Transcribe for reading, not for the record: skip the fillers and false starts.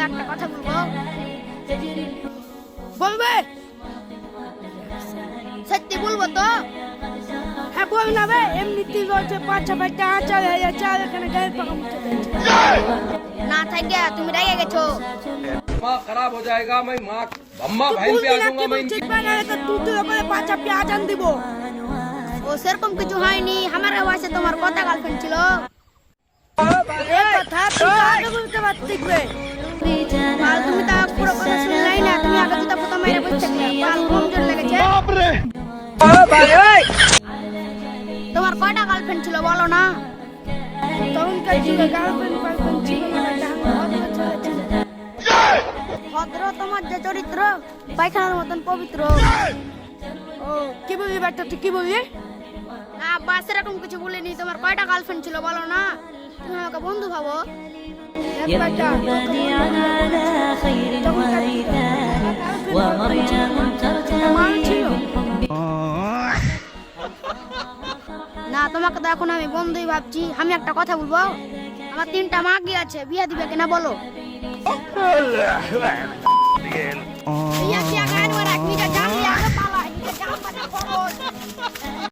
একটা কথা বলবো। বলবে? সত্যি বলবো তো? হ্যাঁ বল না বে, এমনিতেই রয়েছে 5-6 টাকা চাল হয়ে যাচ্ছে আর এখানে গায়ের পাকা মুছে দিচ্ছে। না থাকে তুমি রেগে গেছো। दिमाग खराब हो जाएगा। मैं माँ अम्मा भाई पे आ जाऊंगा मैं इनकी। তুই করে 5 আজান দিব। ও সেরকম কিছু হয়নি, আমার কাছে তোমার কথা গার্লফ্রেন্ড ছিল। এই কথা তুই আগে বলতে পারতিস বে। আর তুমি তা পুরো কথা শুনলাই না, তুমি আগে দুটো ফটো মেরে বসে থাকলে পাল কম জোর লেগেছে। তোমার কয়টা গার্লফ্রেন্ড ছিল বলো না? তখনকার যুগে গার্লফ্রেন্ড ছিল না, এটা আমার ভদ্র ছিল। ভদ্র তোমার যে চরিত্র পায়খানার মতন পবিত্র। ও কি বললি ব্যাটা, তুই কি বললি? না বাস এরকম কিছু বলিনি। তোমার কয়টা গার্লফ্রেন্ড ছিল বলো না? তুমি আমাকে বন্ধু ভাবো। এক ব্যাটা, না তোমাকে তো এখন আমি বন্ধুই ভাবছি। আমি একটা কথা বলবো, আমার 3টা মাগি আছে, বিয়ে দিবে কিনা বলো? বিয়ে কি আগে আনবার এক মিনিট জানলি আগে পালা, এটা জানবা না খবর।